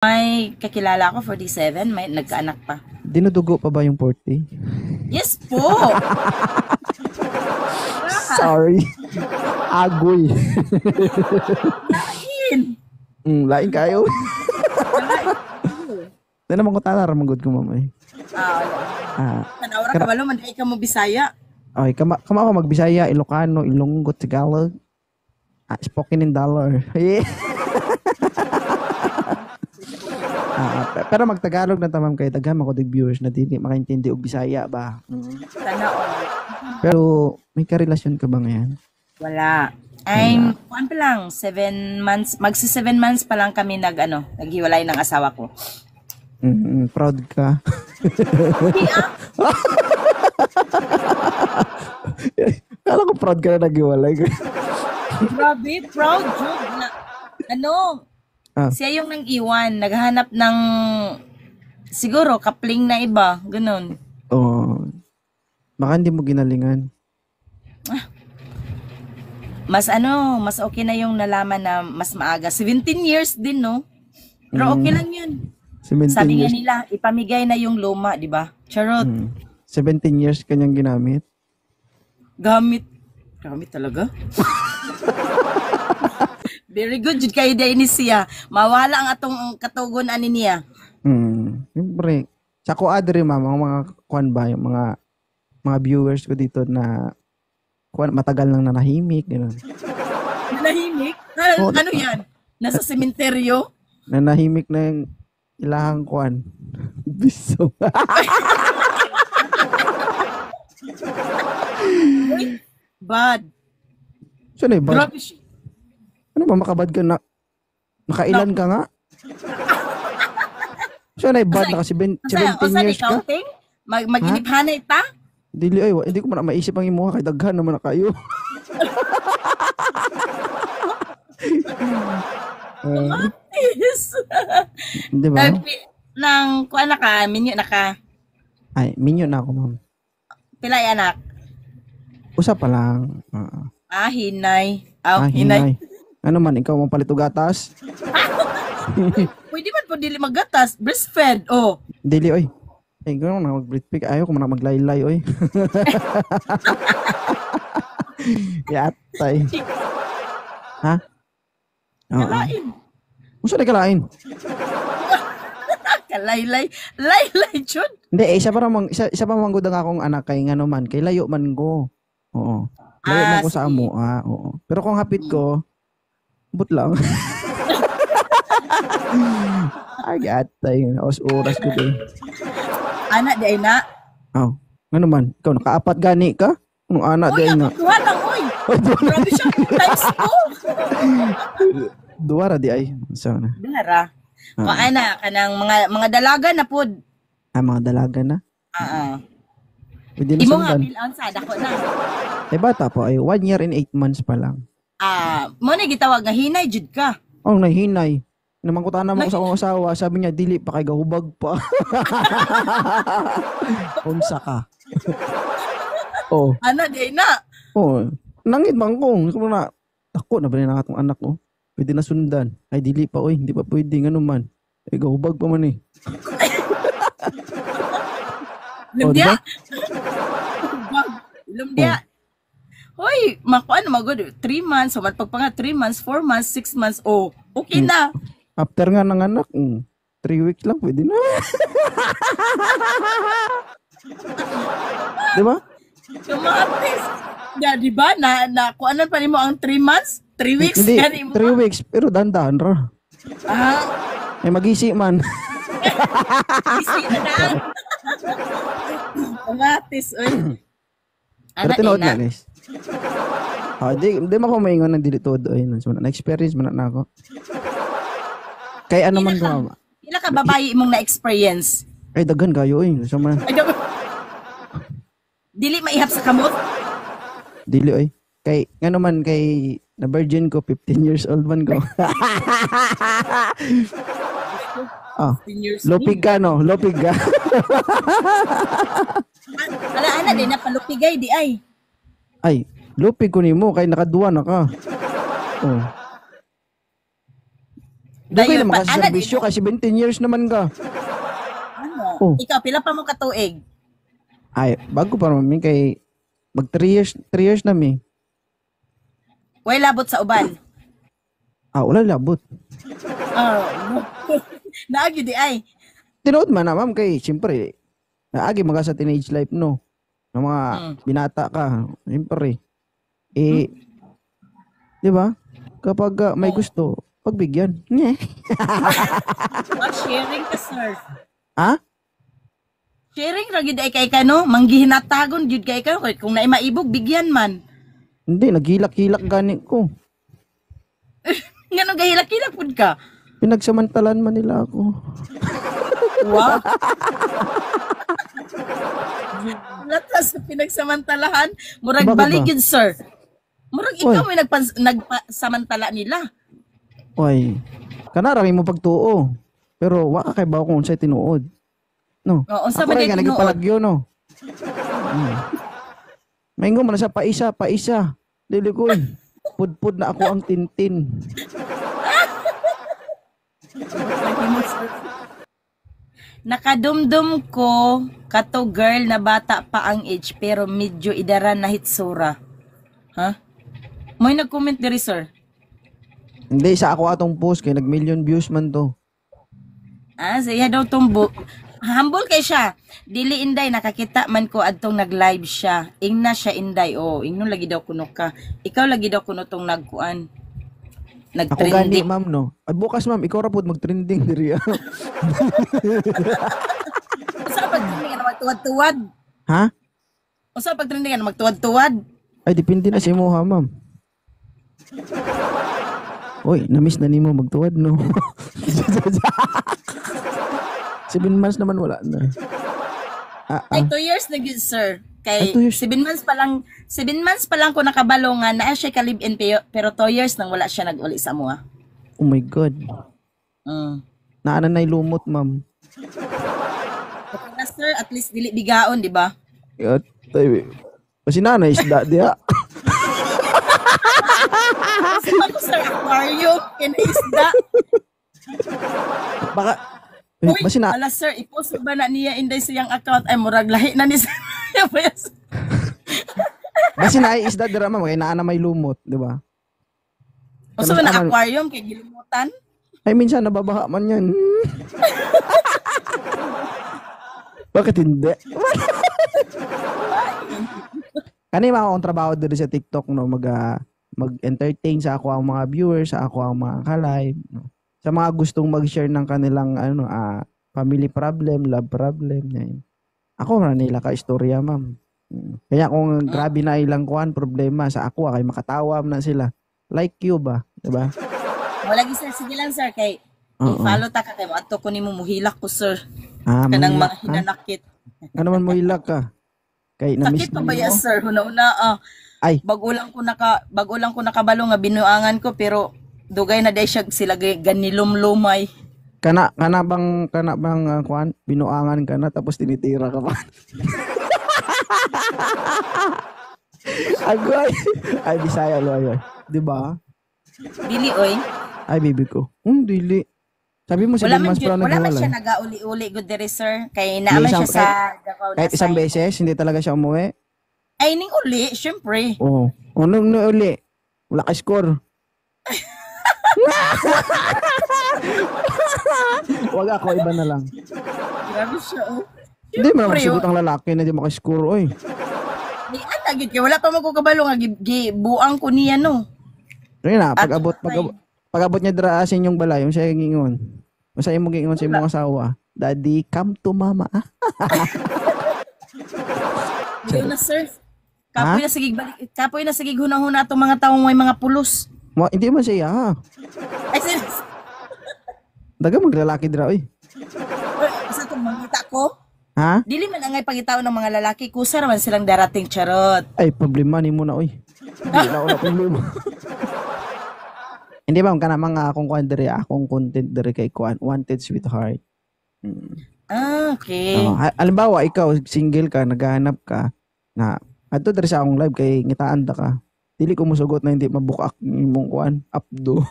May kakilala ko, 47, may nagkaanak pa. Dinudugo pa ba yung 40? Yes po! Sorry. Agoy. Lain! Lain kayo. Hindi naman ko tala, ramagod ko mamay. Manawara ka balo, manday ka mo Bisaya. Okay, kama ako magbisaya, Ilocano, Ilonggo, Tagalog. Spoken in dollar. Yeah. Pero magtagalog na tamam kay daghang ako dig viewers na dili makaintindi og Bisaya ba. Sana all. Pero may karelasyon ka ba ngayon? Wala. Kuan pa lang, 7 months, magsi 7 months pa lang kami naghiwalay ng asawa ko. Proud ka. Kala ko proud ka na naghiwalay. Grabe, proud, Jude. Siya yung nang iwan, naghahanap ng siguro kapling na iba, ganun. Baka hindi mo ginalingan. Mas okay na yung nalaman na mas maaga. 17 years din, no? Pero okay lang yun. Sabi nga nila, ipamigay na yung luma, di ba? Charot. 17 years kanyang ginamit. Gamit talaga? Very good, Jud kayo din siya. Mawala ang atong katugon ani niya. Siyempre. Sa ko adre mga kuan ba yung mga viewers ko dito na kuan matagal nang nanahimik, gano'n. Nanahimik? Ano yan? Nasa sementeryo? Nanahimik na yung ilahang kuan. Biso. Bad. Saan eh, bad? Grabe siya. Ano ba, makabad ka na? Nakailan ka nga? Saan ay bad na kasi 17 years ka? Maginiphanay ta? Dili ay, hindi ko man maisip ang imuha kay daghan naman na kayo. Di ba? Nang kuan na ka, minyo na ka. Ay, minyo na ako, ma'am. Pilay anak? Usa pa lang. Hinay. Hinay. Ano man, ikaw mong palito gatas? Pwede man po dili maggatas. Breastfed, Dili, oy. Ay, gano'n na mag-breastfeed. Ayaw ko man maglaylay, oy. Yatay. Ha? Kalain. Gusto na kalain? Kalaylay. Laylay, Chud. Hindi, isa pa manggod ang akong anak kay nga naman. Kay layo man ko. Oo. Layo man ko sa amo. Oo. Pero kung hapit ko, but lang. Agatay. Oras ko din. Anak di ay na. Ano man? Ikaw, nakaapat gani ka? Anong anak di ay na? Duha lang, oy. Grabe siya. Times 2. Duwara di ay. Sana. Duwara. O anak, kanang mga dalaga na po. Mga dalaga na? Pwede na Imo nga, sundan. bilang sa dako na. Bata po ay 1 year and 8 months pa lang. Mo na gitawag nga hinay, Jud ka. Nahinay. Namangkutan naman ko sa akong asawa. Sabi niya, dili pa kay gahubag pa. Unsa ka? Anak, di na. Nangit bang kong. Ako na ba na akong anak ko? Pwede na sundan. Ay, dili pa, oy. Hindi pa pwede. Ano man. Ay, gahubag pa man eh. Lumdia. Lumdia. Hoy, makuan magod 3 months, so pagpanga 3 months, 4 months, 6 months. Okay na. After nga ng anak, 3 weeks lang pwede na. Di ba? Kumatis. Di ba na kuanan pa nimo ang 3 months? 3 weeks? Hindi, 3 weeks. Pero dandan ra. Ay mag-isi man. Isi na na. Kumatis, oy. Pero tinood na, guys. Di makumaingon ng dilitod. Na-experience mo na ako. Kaya ano man gumama. Ila ka babae mong na-experience? Ay, daghan kayo eh. Dili maihap sa kamot? Dili eh. Kay, nga naman kay na virgin ko, 15 years old man ko. Lupig ka no? Lupig ka. Ala, di na palupigay, di ay. Dugay Dayon na pa. Ana, makaserbisyo kasi 17 years naman ka. ano? Oh. Ikaw, pila pa mo katuig? Ay, bago pa naman kay mag 3 years na mi. Way labot sa uban. Wala labot. Oh, naagi di ay. Tinood man na ma'am kay siyempre naagi maga sa teenage life no. Ng mga binata ka, siyempre. Di ba? Kapag may gusto, pagbigyan. Sharing ka, sir. Ha? Sharing ra gid ay kay kano, manggihinatagon jud kay kano kung naay maibog bigyan man. Hindi, naghilak-hilak gani ko. Ngano gahilak-hilak pud ka? Pinagsamantalan man nila ako. Wow. Latas sa pinagsamantalahan, murag Bakit baligid, sir. Murag ikaw may nagpasamantala nila. Oy, kanara mo pagtuo. Pero wa ka kay bawo kung unsay tinuod. No. Unsa Ako man rin day nga tinuod? nagpalagyo no. Maingo man na sa paisa. Dili ko. Pudpud na ako ang tintin. Nakadumdum ko kato girl na bata pa ang age pero medyo idaran na hitsura. Ha? May nag-comment diri, sir. Hindi sa ako atong post kay nag-million views man to. Siya daw tumbo. Humble kay siya. Dili inday nakakita man ko adtong nag-live siya. Ingna siya inday. Ingno lagi daw kuno ka. Ikaw lagi daw kuno tong nagkuan. Ako gani Nag-trending. ma'am no. At bukas ma'am ikaw ra pud mag-trending diri. Usa pag trending na magtuwad-tuwad. Ha? Usa pag trending na magtuwad-tuwad. Ay depende na si mo ha ma'am. Oy, na-miss na nimo magtuwad no. 7 months naman wala na. Ay 2 years na gid, sir. Kay Ay, 2 years. 7 months pa lang ko nakabalo nga naa siya ka live in pero 2 years nang wala siya nag-uli sa mua. Oh my god. Naana na lumot ma'am. Okay na, sir, at least dili bigaon, di ba? Yat, tay. Kasi nanay isda dia. Kasi ako, sir, aquarium, kinaisda. Baka Uy, basi na ala, sir, ipost ba na niya inday siyang account? Ay, murag lahi na ni sir. basi na isda dira ma'am kay naana may lumot, di ba? O so, na aquarium, kay gilimutan? Ay minsan nababaha man yan. Bakit hindi? Kanina akong trabaho dito sa TikTok no mag-entertain sa ako ang mga viewers, sa ako ang mga ka-live, no. Sa mga gustong mag-share ng kanilang family problem, love problem, yan. Ako na nila ka istorya, ma'am. Kaya kung grabe na ilang problema sa ako kay makatawa na sila. Like you ba, 'di ba? Wala gi, sir, sige lang, sir, kay i-follow ta ka kay mo adto ko nimo muhilak ko, sir. Kanang mga hinanakit. Ano man mo hilak ka? Kay na-miss Sakit pa ba ya, sir? Una-una, Ay. bagulang ko nakabalo nga binuangan ko pero dugay na day siya sila ganilumlumay. Kana bang kuan binuangan ka na tapos tinitira ka pa. Agoy. Ay Bisaya loy. 'Di ba? Dili oy. Ay baby ko. Dili. Sabi mo 7 months pa lang wala man nagwala. siya nagauli-uli good diri, sir. Kay naaman siya sa Davao na Kahit isang side. beses hindi talaga siya umuwi. Ay ning uli, syempre. Oo. Nung uli. Wala ka score. Wag ako, iba na lang. Grabe siya, oh. Hindi mo makasigot ang lalaki na di makascore, oy. Di ata gid kay wala pa man ko kabalo nga gibuang ko niya, no. Ayun na, pag-abot niya dira sa inyong balay, yung siya gingon. Masaya mo gingon sa imong asawa. Daddy, come to mama. Yun na, sir. Kapoy na sigig hunahuna atong mga taong may mga pulos. Hindi man siya, ha. Ay, sir. Daga maglalaki dira, oy. Sa itong mangita ko, Ha? dili man angay pagitao ng mga lalaki, kusa naman silang darating, charot. Ay, problema ni mo na, oy. Hindi na wala problema. Hindi ba, ka naman akong kuhan diri, akong content diri kay kuhan, Wanted Sweetheart. Okay. Halimbawa, ikaw, single ka, naghahanap ka, na, ato diri sa akong live, kay ngitaan ta ka. Dili ko musugot na hindi mabukak imong kuhan, updo.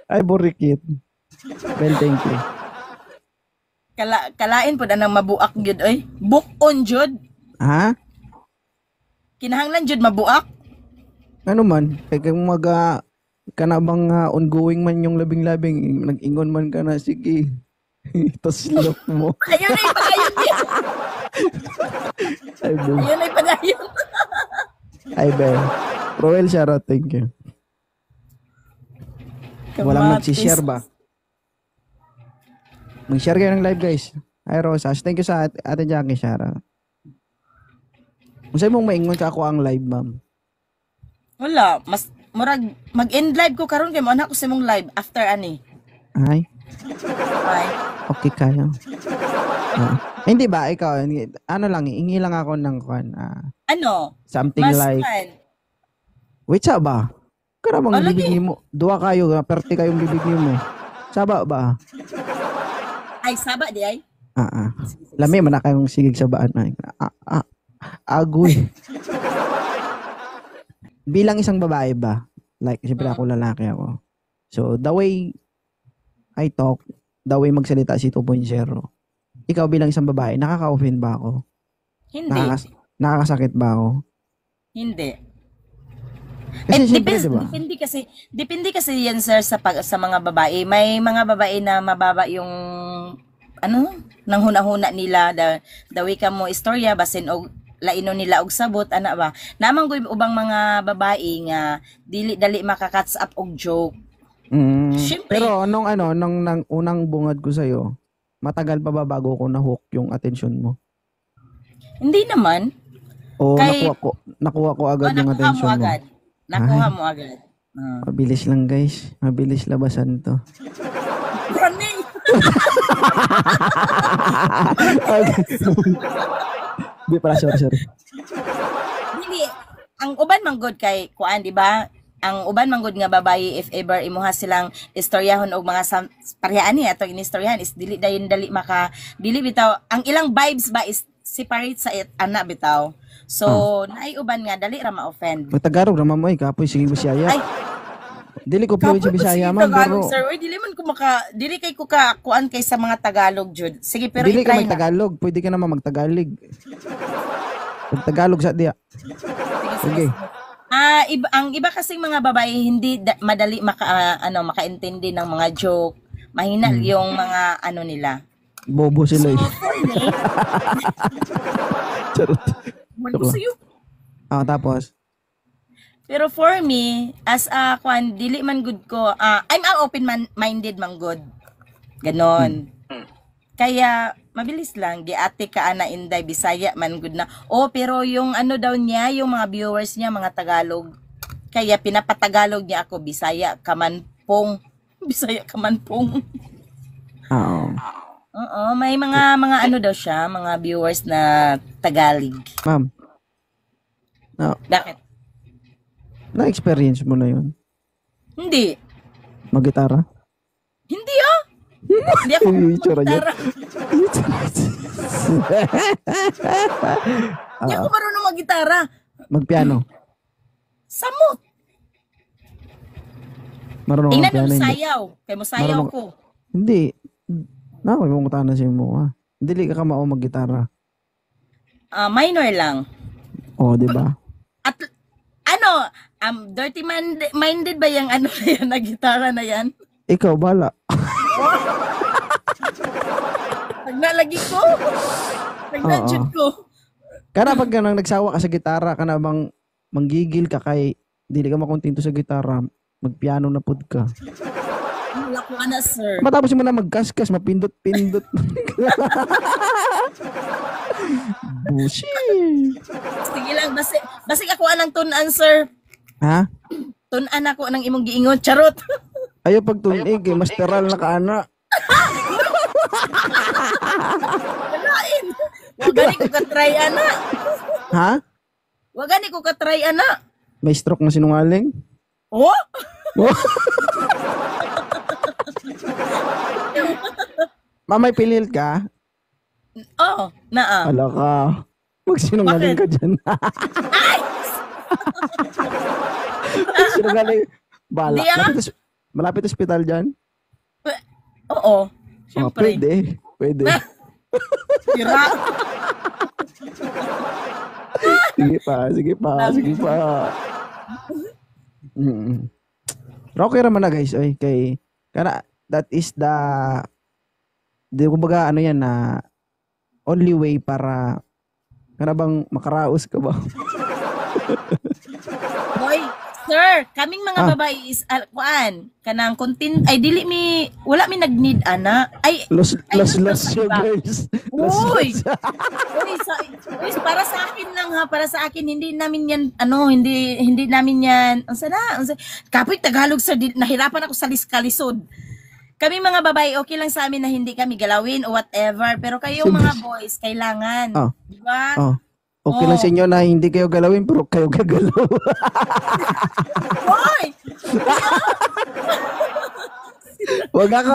Ay, burikit. Well, thank you. Kalain po na nang mabuak jud oy. Bukon jud. Ha? Kinahanglan jud mabuak. Ano man? Kaya kung ka na bang ongoing man yung labing-labing, nag-ingon man ka na, sige. Itaslok mo. Ayun ay padayon niya. Ay, boom. Ayun ay padayon. Ay, Ben. Roel, shoutout. Thank you. Walang mag-share ba? Mag-share kayo ng live, guys. Ay, Rosas. Thank you sa Ate Jackie, shoutout. Kung sa'yo mong maingon ka ako ang live, ma'am. Wala, mas murag mag-end live ko karon kay mo anak ko sa mong live after ani. Ay, Ay. okay kayo. Hindi ba, ikaw, ano lang, ingi lang ako ng Ano? something Mas like, man. wait, ba? Karamang Lagi. bibig mo. Dua kayo, perte kayong bibig mo. Saba ba? Ay saba di ay. Lami, man na kayong sigig sabaan. Agoy. Bilang isang babae ba? Like, siyempre ako lalaki ako. So, the way I talk, the way magsalita si 2.0, ikaw bilang isang babae, nakaka-offend ba ako? Hindi. Nakakasakit ba ako? Hindi. Kasi siyempre, diba? Depende kasi yan sir sa mga babae. May mga babae na mababa yung nang huna-huna nila the way ka mo istorya basin og laino nila og sabot ana ba. Namang gud ubang mga babae nga dili dali makakatch up og joke. Siyempre, pero nung unang bungad ko sa'yo, matagal pa ba bago ko na-hook yung attention mo? hindi naman. O nakuha ko agad yung attention mo? Nakuha mo agad. Mabilis lang, guys. Mabilis labasan to. Running! Di pala, sorry. Dili, ang uban manggod kay kuan, di ba? Ang uban manggod nga babae if ever imuha silang istoryahon og mga parehaan ni atong inistoryahan is dili dayon dali dili bitaw ang ilang vibes ba is separate sa ana bitaw. So, naay uban nga dali ra ma-offend. Tagalog ra mamoy kapoy sige Bisaya. Ay, dili ko fluent sa Bisaya man pero sir, oy dili man ko dili kay ko ka kuan kay sa mga Tagalog jud. Sige pero dili ka i-try na. mag-Tagalog, pwede ka naman mag-Tagalog. Pag-Tagalog sa diya. Sige. Ang iba kasing mga babae hindi madali makaintindi ng mga joke. Mahina yung mga nila. Bobo sila eh. Charot. Tapos? Pero for me, as a dili man good ko, I'm open-minded man good. Ganon. Kaya, mabilis lang, giate ka ana Inday, Bisaya man good na. Pero yung daw niya, yung mga viewers niya, mga Tagalog. Kaya pinapatagalog niya ako, Bisaya kamanpong. Bisaya kamanpong. Oo, may mga daw siya, mga viewers na Tagalog. Ma'am. Bakit? Na-experience mo na yun? Hindi. Mag-gitara? Hindi Hindi ako mag-gitara. Hindi ako marunong mag-gitara. Mag-piano? Samot. Marunong tingnan mag-piano? mo sayaw. Kaya mo sayaw ko. Hindi. May mong na siya mo. Hindi ka mao mag-gitara. Minor lang. Di ba? At dirty minded ba yung na yan, na gitara na yan? Ikaw, bala. Pag nalagi ko. Pag na-jud ko. Kana pag nagsawa ka sa gitara, kana bang manggigil ka kay dili ka makontento sa gitara, magpiano na pud ka. Wala ko sir. Matapos mo na magkaskas, mapindot-pindot. Bullshit. Sige lang, basig ako anang tunan, sir. Ha? Tunan ako ng imong giingon, charot. Ayaw pag tunig, masteral na kaana. Walain. Wagani ko katry, ana. Ha? Wagani ko katry, ana. May stroke na sinungaling? Oh? Mamay pilil ka? Naa. Ala ka. Magsinungaling ka dyan. Sinungaling. Bala. Di ah. Malapit ospital dyan? Oo. Oh, Siyempre. pwede. Sira. Sige pa. Mm. Pero okay naman na guys, oy, that is kumbaga ano yan na only way para bang makaraos ka ba? Boy, sir, kaming mga babae is kanang content ay wala mi nag-need ana. Ay Los yo diba? guys. Uy, para sa akin lang ha, para sa akin hindi namin yan hindi namin yan. Unsa kapoy Tagalog sir, nahirapan ako sa kalisod. Kami mga babae okay lang sa amin na hindi kami galawin o whatever, pero kayong mga boys kailangan, di ba? Okay lang sa inyo na hindi kayo galawin pero kayo gagalaw. Boy! Wag ako.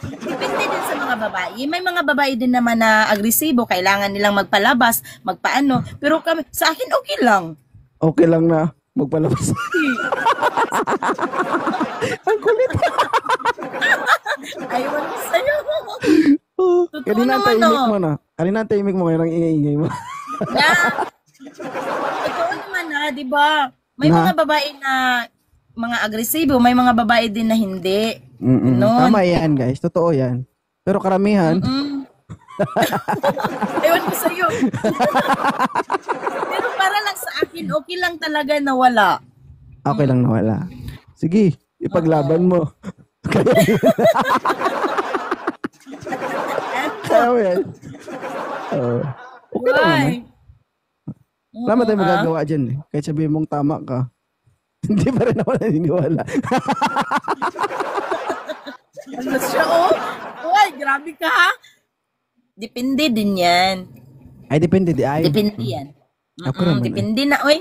Depende din sa mga babae. May mga babae din naman na agresibo, kailangan nilang magpalabas, magpaano. Pero sa akin okay lang. Okay lang na magpalabas. Ang kulit. Aywan ko sa'yo. Kanina tahimik mo ngayon ang ingay-ingay mo. Totoo naman na, di ba? May mga babae na mga agresibo, may mga babae din na hindi. Tama yan, guys. Totoo yan. Pero karamihan, ewan ko sa'yo. Pero para lang sa akin, okay lang talaga na wala. Okay lang na wala. Sige, ipaglaban mo. Kaya mo yan. Okay lang naman. Wala tayong magagawa dyan eh. Kahit sabihin mong tama ka, hindi pa rin ako naniniwala. Ano siya, Uy, grabe ka ha? Depende din yan. Ay, depende Depende yan. Ako naman depende na, uy.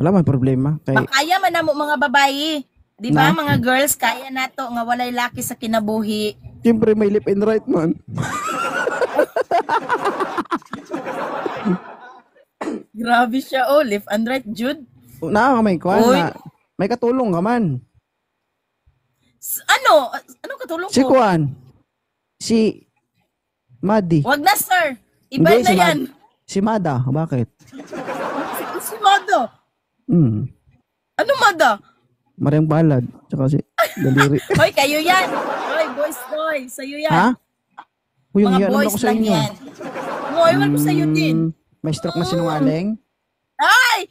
Wala man problema. Makaya man na mo mga babae. Di ba, mga girls, kaya na to nga walay laki sa kinabuhi. Siyempre, may left and right man. Grabe siya, left and right, Jude. May kwan na. May katulong ka man. Anong katulong Si ko? Kwan. Si Madi. Wag na, sir. Iba na yan. Si Mada. Bakit? Si Mada. Ano Mada? Mariang Balad. Tsaka si Daliri. Hoy, kayo yan. Hoy, boys, sa'yo yan. Ha? Uy, mga boys ako sa lang inyo. yan. Iwan ko sa'yo din. May stroke na sinungaling? Ay!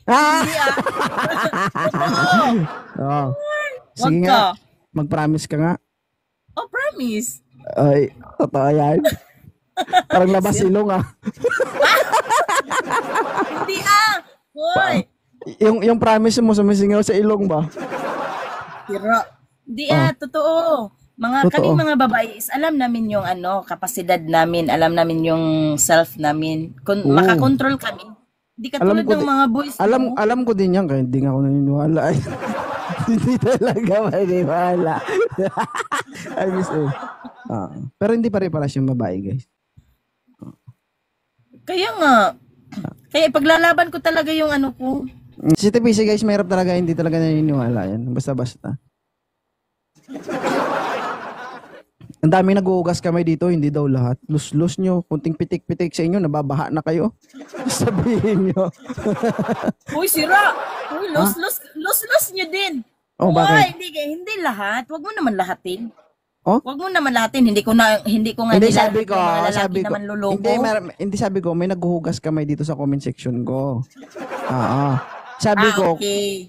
Hindi Sige nga. Mag-promise ka nga. Promise. Ay, totoo yan. Parang labas ilong Hindi Hoy! Yung promise mo sumisingaw sa ilong ba? Hindi totoo. Kaming mga babae is alam namin yung kapasidad namin, alam namin yung self namin. Makakontrol kami. Hindi katulad ng mga boys. Alam ko din yan, kaya hindi nga ako naniniwala. Hindi talaga maniniwala. I miss it. Pero hindi pa rin pala siyang babae, guys. Kaya nga. Kaya paglalaban ko talaga yung ko. Si TPC, guys, mahirap talaga, hindi talaga naniniwala yan. Basta-basta. Ang daming nag-uugas kamay dito, hindi daw lahat. Lus-lus nyo, kunting pitik-pitik sa inyo, nababaha na kayo. Sabihin nyo. Uy, sira! Uy, lus-lus nyo din. Bakit? Hindi lahat. Huwag mo naman lahatin. Huwag mo naman lahatin. Hindi ko nga hindi sabi ko, naman luloko. Hindi sabi ko, may naghuhugas kamay dito sa comment section ko. Sabi ko,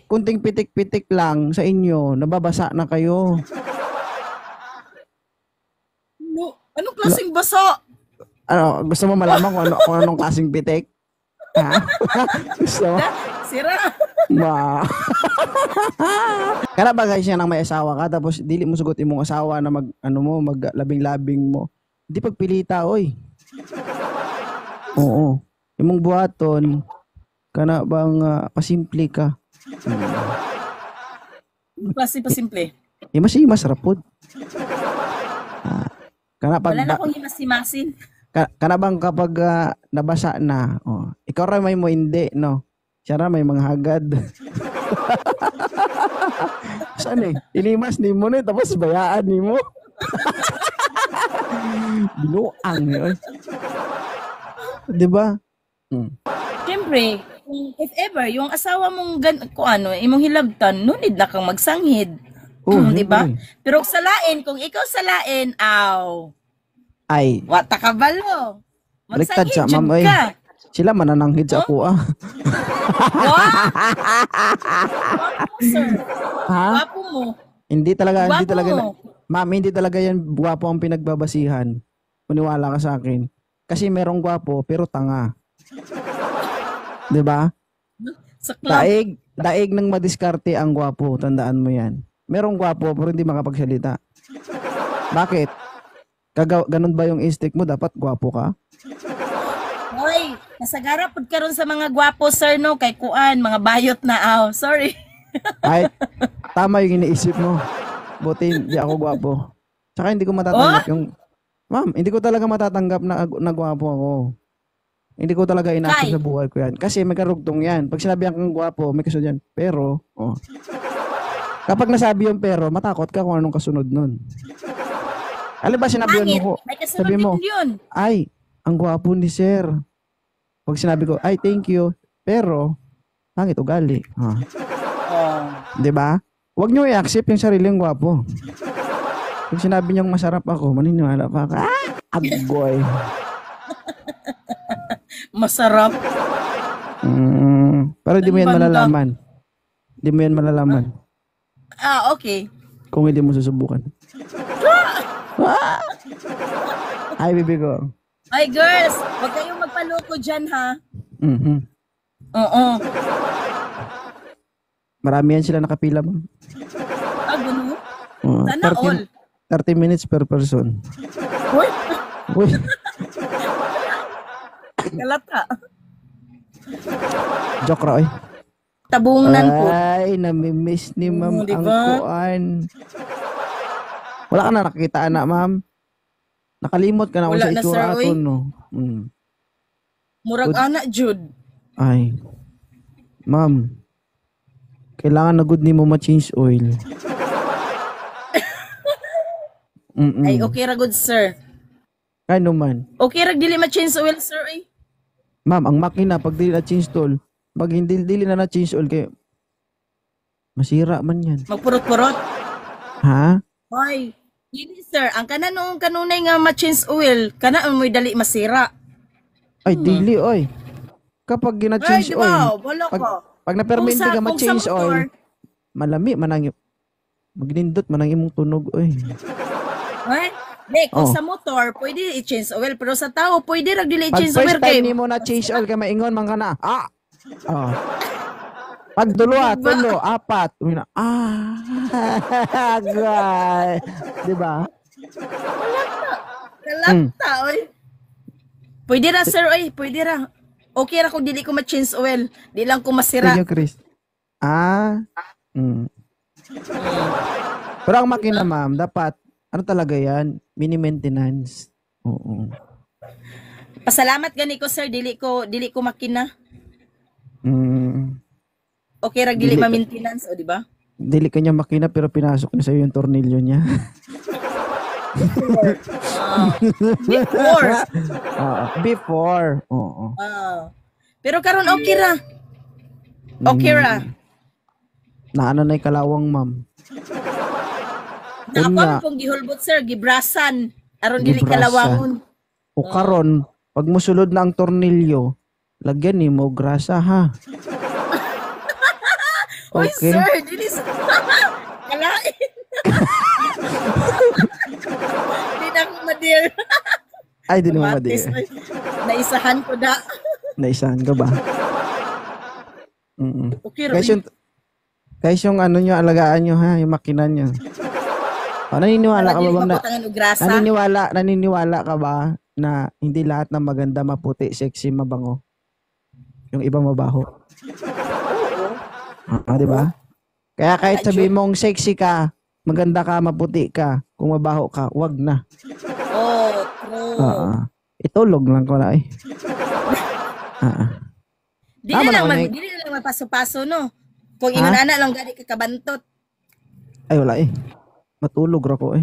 kunting pitik-pitik lang sa inyo, nababasa na kayo. Anong klaseng basa? Gusto mo malaman kung anong klaseng pitik? Ha? Gusto mo? Sira. Kaya ba guys yan ang may asawa ka tapos dili mo sugutin mong asawa na maglabing-labing mo. Hindi pagpilita, oy. Oo. Imong buhaton kana bang pasimple ka. Klase pasimple. Masarap pod. Wala na akong himas-himasin. Kana bang kapag nabasa na, ikaw rin may mo hindi, no? Siya rin may mga hagad. Saan eh? Inimas ni mo na tapos bayaan ni mo. Binuang yun. Diba? Siyempre, if ever, yung asawa mong imong hilabtan, no need na kang magsanghid. Di ba? Siyempre. Pero kung ikaw salain, Ay, wata ka balo. baliktad Magsanghid siya, jud ma'am. Ay, ka. sila manananghid sa ako ah. Wow! Sir, Ha? gwapo mo. Hindi talaga. Gwapo mo. Ma'am, hindi talaga yan gwapo ang pinagbabasihan. Maniwala ka sa akin. Kasi merong gwapo pero tanga. 'Di ba? Sakla. Daig ng madiskarte ang gwapo, tandaan mo 'yan. Merong gwapo pero hindi makapagsalita. Bakit? Ganun ba yung instinct mo? Dapat gwapo ka? Hoy, nasagara pud karon sa mga gwapo sir no kay kuan mga bayot na sorry. Ay, tama yung iniisip mo. Buti hindi ako gwapo. Tsaka hindi ko matatanggap yung... Ma'am, hindi ko talaga matatanggap na gwapo ako. Hindi ko talaga ina-accept sa buhay ko yan. Kasi may karugtong yan. Pag sinabi kang gwapo, may kasunod yan. Pero, kapag nasabi yung pero, matakot ka kung anong kasunod nun. Alam ba sinabi Pangit, mo ko? may kasunod Sabi mo, din yun. ay, ang gwapo ni sir. Pag sinabi ko, ay, thank you. Pero, pangit ugali. Di ba? Huwag nyo i-accept yung sariling gwapo. Pag sinabi niyang masarap ako, maniniwala pa ka. Agoy. Masarap. Pero di mo yan malalaman. Di mo yan malalaman. Okay. Kung hindi mo susubukan. Ay, bibi ko. Ay, girls, huwag kayong magpaloko dyan, ha? Oo. Marami yan sila nakapila mo. Gano'n? Uh, Sana all. 30 minutes per person. Uy, Uy, kalata. joke ra, oy. Tabungan po. Ay, namimiss ni ma'am Diba? ang kuan. Wala ka na nakikita, anak, ma'am. Nakalimot ka na kung Wala sa na, itsura sir, oy. aton, no? Murag Good. anak, Jude. Ay, ma'am, kailangan na good ni mo ma-change oil. Ay, okay ra good, sir. Ano man. Okay ra dili ma-change oil, sir, eh. Ma'am, ang makina, pag dili na change oil, pag hindi dili na change oil, kay masira man yan. Magpurot-purot. Ha? Ay, dili, sir. Ang kanunay nga ma-change oil, mo'y dali masira. Ay, dili, oy. Kapag Ay, gina-change di ba? oil, Wala ka. pag na-permente ka Kung ma-change sa motor, oil, malami, magnindot, manang imong tunog, oy. kung sa motor, pwede i-change oil. Pero sa tao, pwede ra dili Pag i-change first oil. time ni mo na change oil, kay maingon man ka na, Oh. Pag dalawa, tulo, apat, umina, gay. Diba? Kalata, oy. Pwede ra, sir, oy. Pwede ra. Okay ra kung dili ko ma-change oil. Di lang ko masira. Thank you, Chris. Pero ang makina, ma'am, dapat, ano talaga yan? Mini-maintenance. Oo. Pasalamat gani ko, sir. Dili ko makina. Okay ra dili ma-maintenance, o di ba? Dili kanya makina pero pinasok na sa'yo yung tornilyo niya. Before. Before. Oo. Pero karon okay ra. Okay ra. Naano na yung kalawang, ma'am. Na Una. ako pong gihulbot, sir, gibrasan. Aron dili Gibrasan. kalawangon. O karon, pag musulod na ang tornilyo, lagyan ni mo grasa, ha? Oy, Okay. sir, dili sa... Kalain. Di na ako madir. Ay, di naman Matis, madi. oy. Naisahan ko da. Naisahan ka ba? Okay ra. Guys, yung ano nyo, alagaan nyo, ha? Yung makina nyo. Naniniwala ka ba, ma'am, na... Mabutangan og grasa. Naniniwala ka ba na hindi lahat ng maganda, maputi, sexy, mabango? Yung iba mabaho. Di ba? Kaya kahit sabihin mong sexy ka, maganda ka, maputi ka, kung mabaho ka, wag na. True. Itulog lang ko na eh. Dili na lang mapaso-paso, no? Kung inunana lang gani ka kabantot. Ay, wala eh. Matulog ra ko eh.